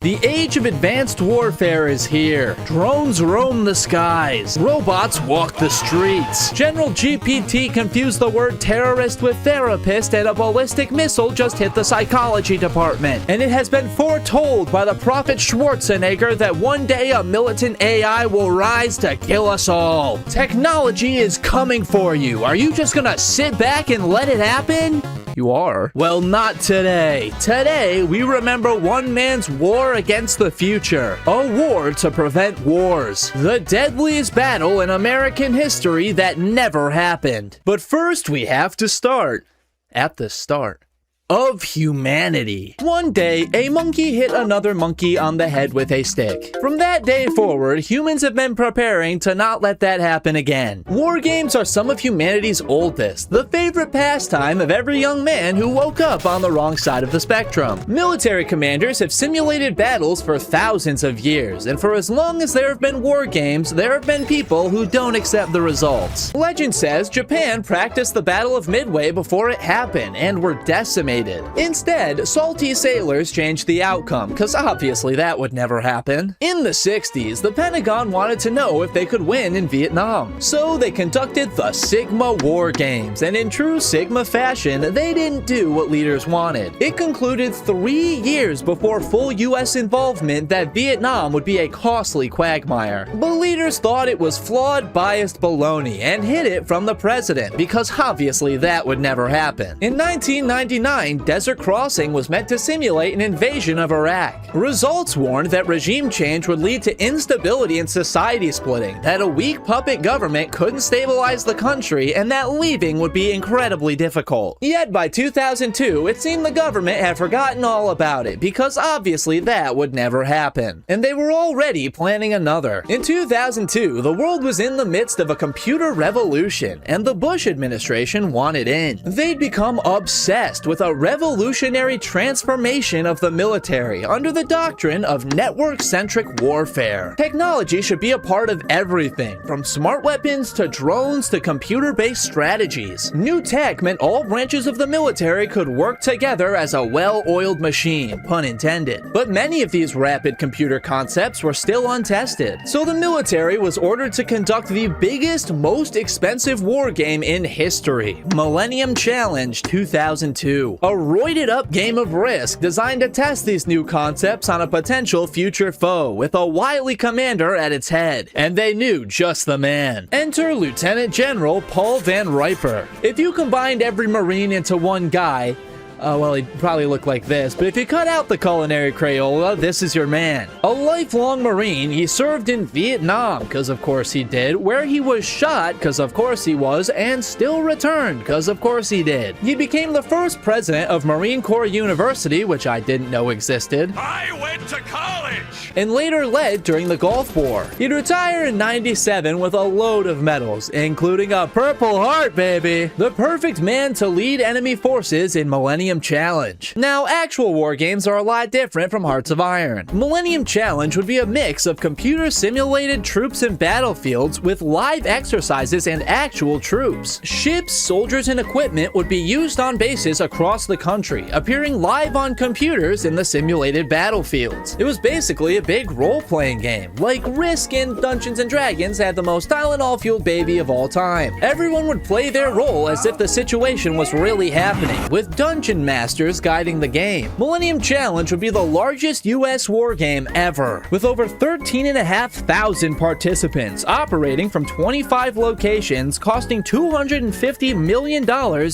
The age of advanced warfare is here. Drones roam the skies. Robots walk the streets. General GPT confused the word terrorist with therapist, and a ballistic missile just hit the psychology department. And it has been foretold by the prophet Schwarzenegger that one day a militant AI will rise to kill us all. Technology is coming for you. Are you just gonna sit back and let it happen? You are? Well, not today. Today, we remember one man's war against the future. A war to prevent wars. The deadliest battle in American history that never happened. But first, we have to start at the start of humanity. One day, a monkey hit another monkey on the head with a stick. From that day forward, humans have been preparing to not let that happen again. War games are some of humanity's oldest, the favorite pastime of every young man who woke up on the wrong side of the spectrum. Military commanders have simulated battles for thousands of years, and for as long as there have been war games, there have been people who don't accept the results. Legend says Japan practiced the Battle of Midway before it happened and were decimated. Instead, salty sailors changed the outcome, because obviously that would never happen. In the 60s, the Pentagon wanted to know if they could win in Vietnam. So they conducted the Sigma War Games, and in true Sigma fashion, they didn't do what leaders wanted. It concluded 3 years before full US involvement that Vietnam would be a costly quagmire. But leaders thought it was flawed, biased baloney and hid it from the president, because obviously that would never happen. In 1999, Desert Crossing was meant to simulate an invasion of Iraq. Results warned that regime change would lead to instability and society splitting, that a weak puppet government couldn't stabilize the country, and that leaving would be incredibly difficult. Yet by 2002, it seemed the government had forgotten all about it, because obviously that would never happen. And they were already planning another. In 2002, the world was in the midst of a computer revolution, and the Bush administration wanted in. They'd become obsessed with a revolutionary transformation of the military under the doctrine of network-centric warfare. Technology should be a part of everything, from smart weapons to drones to computer-based strategies. New tech meant all branches of the military could work together as a well-oiled machine, pun intended. But many of these rapid computer concepts were still untested, so the military was ordered to conduct the biggest, most expensive war game in history, Millennium Challenge 2002. A roided-up game of Risk designed to test these new concepts on a potential future foe with a wily commander at its head. And they knew just the man. Enter Lieutenant General Paul Van Riper. If you combined every Marine into one guy, well, he'd probably look like this, but if you cut out the culinary Crayola, this is your man. A lifelong Marine, he served in Vietnam, because of course he did, where he was shot, because of course he was, and still returned, because of course he did. He became the first president of Marine Corps University, which I didn't know existed. I went to college! And later led during the Gulf War. He'd retire in '97 with a load of medals, including a Purple Heart, baby! The perfect man to lead enemy forces in Millennium Challenge. Now, actual war games are a lot different from Hearts of Iron. Millennium Challenge would be a mix of computer-simulated troops and battlefields with live exercises and actual troops. Ships, soldiers, and equipment would be used on bases across the country, appearing live on computers in the simulated battlefields. It was basically a big role-playing game, like Risk and Dungeons & Dragons had the most Tylenol-fueled baby of all time. Everyone would play their role as if the situation was really happening, with dungeon masters guiding the game. Millennium Challenge would be the largest US war game ever, with over 13,500 participants operating from 25 locations, costing $250 million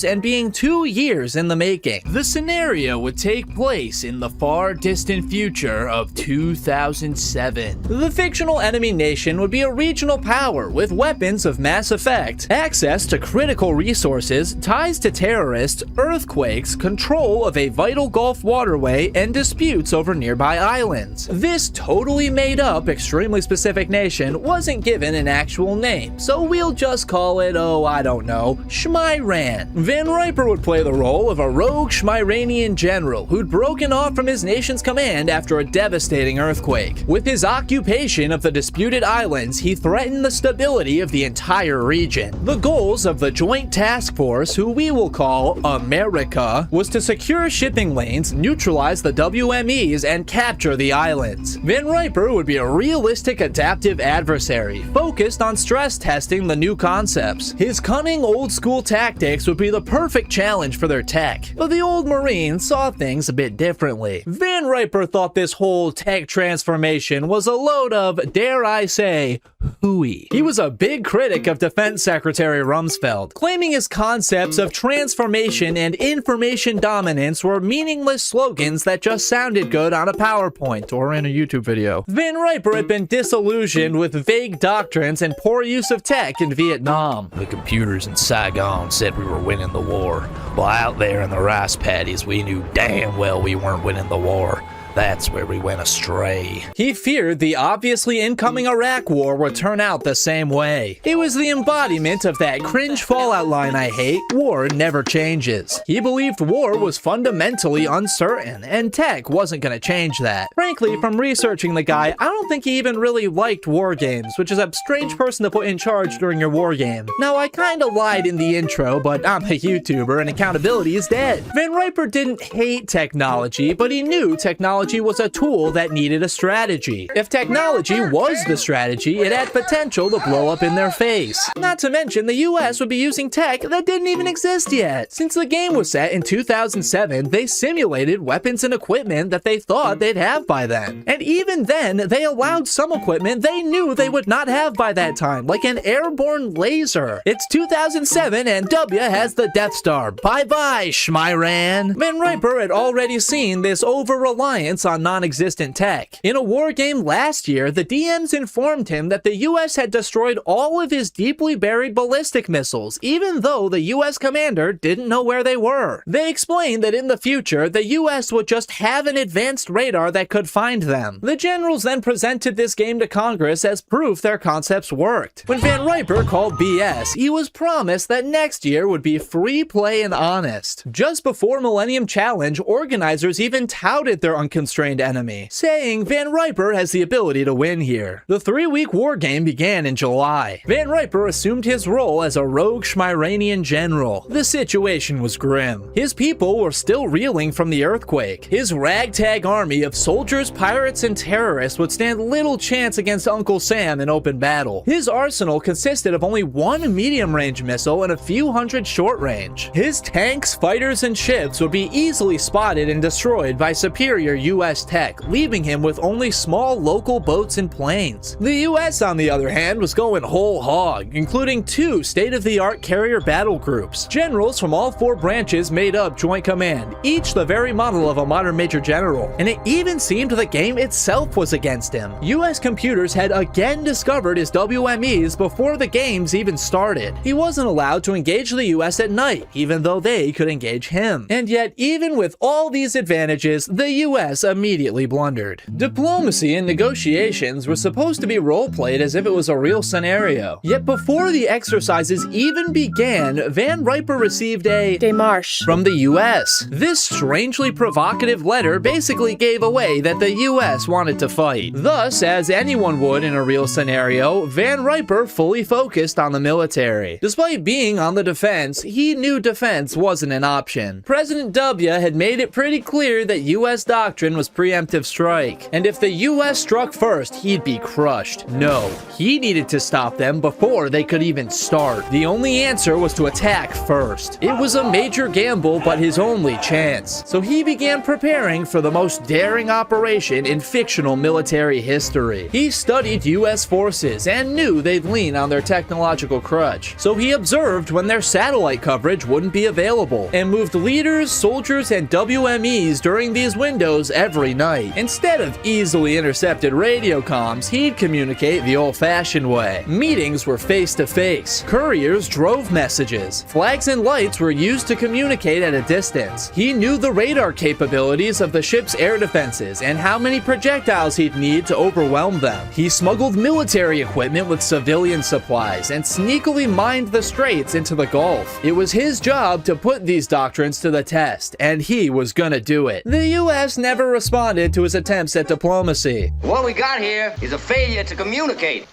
and being 2 years in the making. The scenario would take place in the far distant future of 2007. The fictional enemy nation would be a regional power with weapons of mass effect, access to critical resources, ties to terrorists, earthquakes, control of a vital Gulf waterway, and disputes over nearby islands. This totally made up, extremely specific nation wasn't given an actual name, so we'll just call it, oh, I don't know, Shmyran. Van Riper would play the role of a rogue Shmyranian general who'd broken off from his nation's command after a devastating earthquake. With his occupation of the disputed islands, he threatened the stability of the entire region. The goals of the Joint Task Force, who we will call America, was was to secure shipping lanes, neutralize the WMEs, and capture the islands. Van Riper would be a realistic adaptive adversary, focused on stress testing the new concepts. His cunning old-school tactics would be the perfect challenge for their tech, but the old Marines saw things a bit differently. Van Riper thought this whole tech transformation was a load of, dare I say, hooey. He was a big critic of Defense Secretary Rumsfeld, claiming his concepts of transformation and information dominance were meaningless slogans that just sounded good on a PowerPoint or in a YouTube video. Van Riper had been disillusioned with vague doctrines and poor use of tech in Vietnam. The computers in Saigon said we were winning the war, while out there in the rice paddies we knew damn well we weren't winning the war. That's where we went astray. He feared the obviously incoming Iraq war would turn out the same way. It was the embodiment of that cringe Fallout line I hate, war never changes. He believed war was fundamentally uncertain, and tech wasn't gonna change that. Frankly, from researching the guy, I don't think he even really liked war games, which is a strange person to put in charge during your war game. Now, I kinda lied in the intro, but I'm a YouTuber and accountability is dead. Van Riper didn't hate technology, but he knew technology was a tool that needed a strategy. If technology was the strategy, it had potential to blow up in their face. Not to mention, the US would be using tech that didn't even exist yet. Since the game was set in 2007, they simulated weapons and equipment that they thought they'd have by then. And even then, they allowed some equipment they knew they would not have by that time, like an airborne laser. It's 2007 and W has the Death Star. Bye-bye, Schmyran. Van Riper had already seen this over-reliance on non-existent tech. In a war game last year, the DMs informed him that the US had destroyed all of his deeply buried ballistic missiles, even though the US commander didn't know where they were. They explained that in the future, the US would just have an advanced radar that could find them. The generals then presented this game to Congress as proof their concepts worked. When Van Riper called BS, he was promised that next year would be free play and honest. Just before Millennium Challenge, organizers even touted their unconstrained enemy, saying Van Riper has the ability to win here. The 3-week war game began in July. Van Riper assumed his role as a rogue Schmyranian general. The situation was grim. His people were still reeling from the earthquake. His ragtag army of soldiers, pirates, and terrorists would stand little chance against Uncle Sam in open battle. His arsenal consisted of only one medium-range missile and a few hundred short-range. His tanks, fighters, and ships would be easily spotted and destroyed by superior US tech, leaving him with only small local boats and planes. The US, on the other hand, was going whole hog, including 2 state-of-the-art carrier battle groups. Generals from all 4 branches made up Joint Command, each the very model of a modern Major General, and it even seemed the game itself was against him. US computers had again discovered his WMEs before the games even started. He wasn't allowed to engage the US at night, even though they could engage him. And yet, even with all these advantages, the US immediately blundered. Diplomacy and negotiations were supposed to be role-played as if it was a real scenario. Yet before the exercises even began, Van Riper received a démarche from the US. This strangely provocative letter basically gave away that the US wanted to fight. Thus, as anyone would in a real scenario, Van Riper fully focused on the military. Despite being on the defense, he knew defense wasn't an option. President W had made it pretty clear that US doctrine was preemptive strike, and if the US struck first, he'd be crushed. No, he needed to stop them before they could even start. The only answer was to attack first. It was a major gamble, but his only chance. So he began preparing for the most daring operation in fictional military history. He studied US forces and knew they'd lean on their technological crutch. So he observed when their satellite coverage wouldn't be available, and moved leaders, soldiers, and WMEs during these windows every night. Instead of easily intercepted radio comms, he'd communicate the old-fashioned way. Meetings were face-to-face. Couriers drove messages. Flags and lights were used to communicate at a distance. He knew the radar capabilities of the ship's air defenses and how many projectiles he'd need to overwhelm them. He smuggled military equipment with civilian supplies and sneakily mined the straits into the Gulf. It was his job to put these doctrines to the test, and he was gonna do it. The US never responded to his attempts at diplomacy. What we got here is a failure to communicate.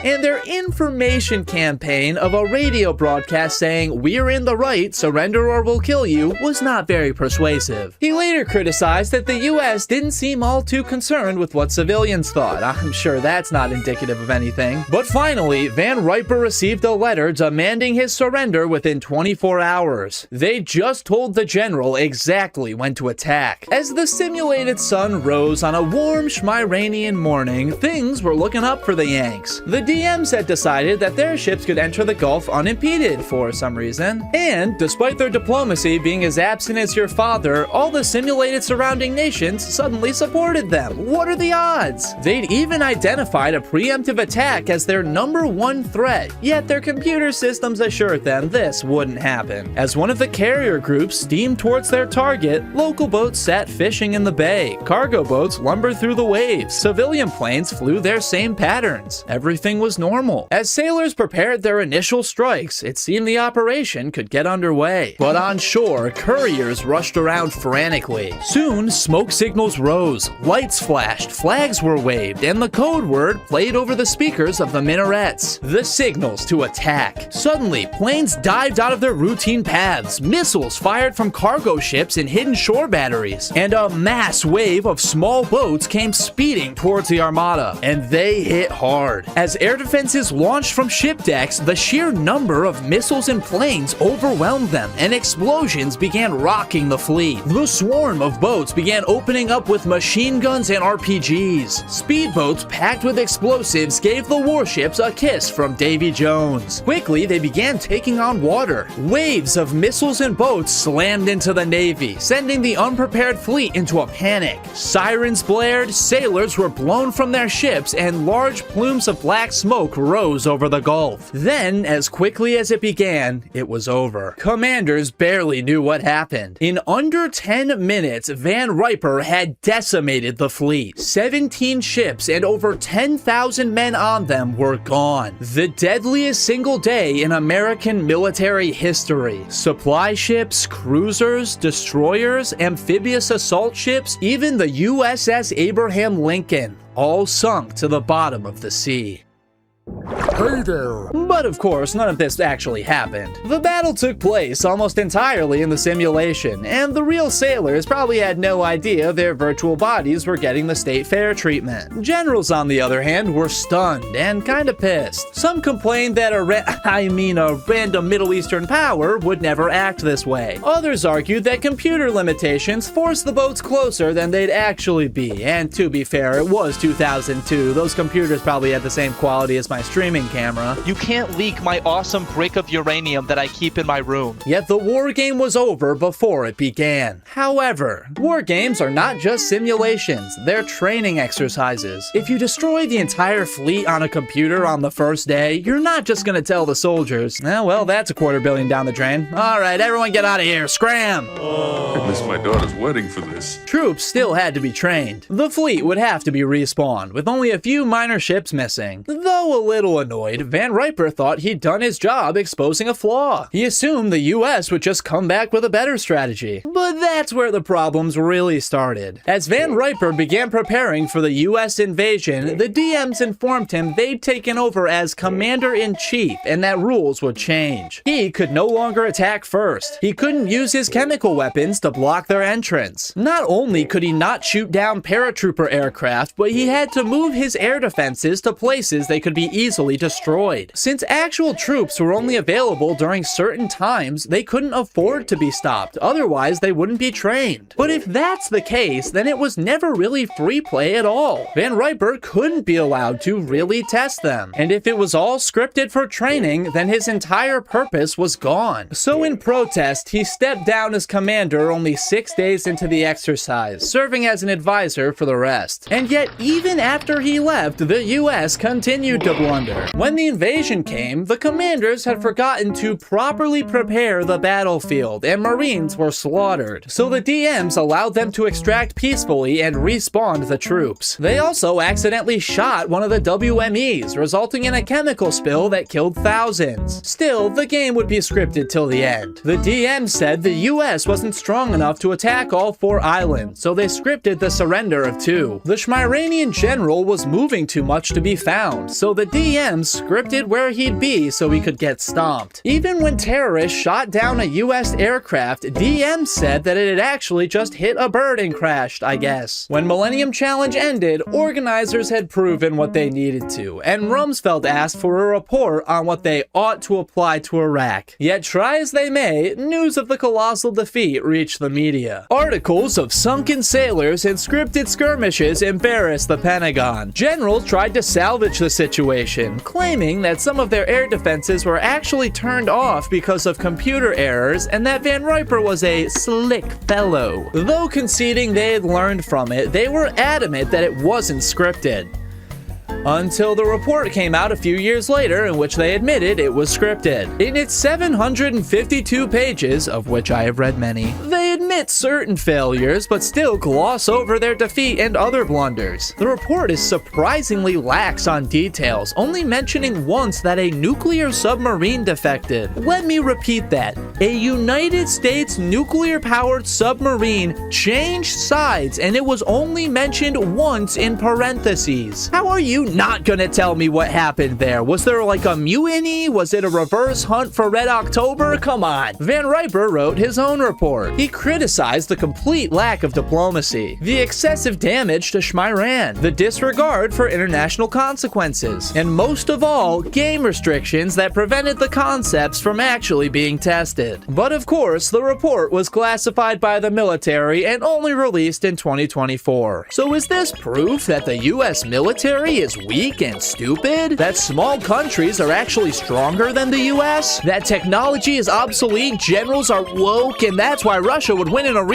And their information campaign of a radio broadcast saying, "We're in the right, surrender or we'll kill you," was not very persuasive. He later criticized that the US didn't seem all too concerned with what civilians thought. I'm sure that's not indicative of anything. But finally, Van Riper received a letter demanding his surrender within 24 hours. They just told the general exactly when to attack. As the simulated sun rose on a warm Schmiranian morning, things were looking up for the Yanks. The DMs had decided that their ships could enter the Gulf unimpeded for some reason. And despite their diplomacy being as absent as your father, all the simulated surrounding nations suddenly supported them. What are the odds? They'd even identified a preemptive attack as their #1 threat, yet their computer systems assured them this wouldn't happen. As one of the carrier groups steamed towards their target, local boats sat fishing in the bay, cargo boats lumbered through the waves, civilian planes flew their same patterns. Everything was normal. As sailors prepared their initial strikes, it seemed the operation could get underway. But on shore, couriers rushed around frantically. Soon, smoke signals rose, lights flashed, flags were waved, and the code word played over the speakers of the minarets. The signals to attack. Suddenly, planes dived out of their routine paths, missiles fired from cargo ships and hidden shore batteries, and a mass wave of small boats came speeding towards the armada, and they hit hard. As air defenses launched from ship decks, the sheer number of missiles and planes overwhelmed them, and explosions began rocking the fleet. The swarm of boats began opening up with machine guns and RPGs. Speedboats packed with explosives gave the warships a kiss from Davy Jones. Quickly, they began taking on water. Waves of missiles and boats slammed into the Navy, sending the unprepared fleet into a panic. Sirens blared, sailors were blown from their ships, and large plumes of black smoke rose over the Gulf. Then, as quickly as it began, it was over. Commanders barely knew what happened. In under 10 minutes, Van Riper had decimated the fleet. 17 ships and over 10,000 men on them were gone. The deadliest single day in American military history. Supply ships, cruisers, destroyers, amphibious assault ships, even the USS Abraham Lincoln, all sunk to the bottom of the sea. Hey there! But of course, none of this actually happened. The battle took place almost entirely in the simulation, and the real sailors probably had no idea their virtual bodies were getting the state fair treatment. Generals, on the other hand, were stunned and kinda pissed. Some complained that a random Middle Eastern power would never act this way. Others argued that computer limitations forced the boats closer than they'd actually be, and to be fair, it was 2002. Those computers probably had the same quality as my streaming camera. You can't leak my awesome brick of uranium that I keep in my room. Yet the war game was over before it began. However, war games are not just simulations, they're training exercises. If you destroy the entire fleet on a computer on the first day, you're not just gonna tell the soldiers, well, that's $250 million down the drain. Alright, everyone get out of here, scram! I missed my daughter's wedding for this. Troops still had to be trained. The fleet would have to be respawned, with only a few minor ships missing. Though a little annoyed, Van Riper thought he'd done his job exposing a flaw. He assumed the US would just come back with a better strategy. But that's where the problems really started. As Van Riper began preparing for the US invasion, the DMs informed him they'd taken over as Commander-in-Chief and that rules would change. He could no longer attack first. He couldn't use his chemical weapons to block their entrance. Not only could he not shoot down paratrooper aircraft, but he had to move his air defenses to places they could be easily destroyed. Since actual troops were only available during certain times, they couldn't afford to be stopped, otherwise they wouldn't be trained. But if that's the case, then it was never really free play at all. Van Riper couldn't be allowed to really test them. And if it was all scripted for training, then his entire purpose was gone. So in protest, he stepped down as commander only 6 days into the exercise, serving as an advisor for the rest. And yet, even after he left, the US continued to blunder. When the invasion came, came, the commanders had forgotten to properly prepare the battlefield, and Marines were slaughtered. So the DMs allowed them to extract peacefully and respawn the troops. They also accidentally shot one of the WMEs, resulting in a chemical spill that killed thousands. Still, the game would be scripted till the end. The DM said the US wasn't strong enough to attack all 4 islands, so they scripted the surrender of 2. The Schmiranian general was moving too much to be found, so the DMs scripted where he'd be so he could get stomped. Even when terrorists shot down a US aircraft, DM said that it had actually just hit a bird and crashed, I guess. When Millennium Challenge ended, organizers had proven what they needed to, and Rumsfeld asked for a report on what they ought to apply to Iraq. Yet try as they may, news of the colossal defeat reached the media. Articles of sunken sailors and scripted skirmishes embarrassed the Pentagon. Generals tried to salvage the situation, claiming that some of their air defenses were actually turned off because of computer errors and that Van Riper was a slick fellow. Though conceding they had learned from it, they were adamant that it wasn't scripted. Until the report came out a few years later in which they admitted it was scripted. In its 752 pages, of which I have read many, they admit certain failures but still gloss over their defeat and other blunders. The report is surprisingly lax on details, only mentioning once that a nuclear submarine defected. Let me repeat that. A United States nuclear-powered submarine changed sides and it was only mentioned once in parentheses. How are you not gonna tell me what happened there? Was there like a mutiny? Was it a reverse hunt for Red October? Come on. Van Riper wrote his own report. He criticized the complete lack of diplomacy, the excessive damage to Schmiran, the disregard for international consequences, and most of all, game restrictions that prevented the concepts from actually being tested. But of course, the report was classified by the military and only released in 2024. So is this proof that the US military is weak and stupid? That small countries are actually stronger than the US? That technology is obsolete, generals are woke, and that's why Russia would win in a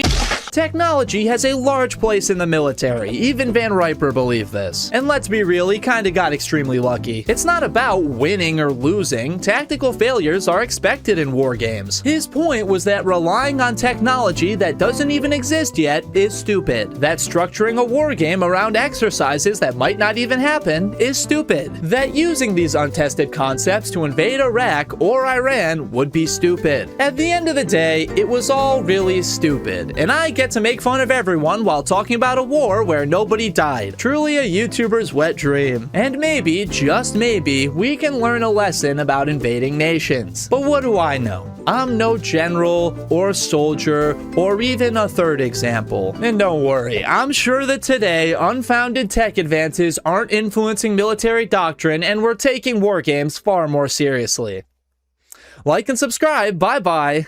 Technology has a large place in the military. Even Van Riper believed this. And let's be real, he kinda got extremely lucky. It's not about winning or losing. Tactical failures are expected in war games. His point was that relying on technology that doesn't even exist yet is stupid. That structuring a war game around exercises that might not even happen is stupid. That using these untested concepts to invade Iraq or Iran would be stupid. At the end of the day, it was all really stupid. And I get to make fun of everyone while talking about a war where nobody died. Truly a YouTuber's wet dream. And maybe, just maybe, we can learn a lesson about invading nations. But what do I know? I'm no general or soldier or even a third example. And don't worry, I'm sure that today unfounded tech advances aren't influencing military doctrine and we're taking war games far more seriously. Like and subscribe. Bye-bye.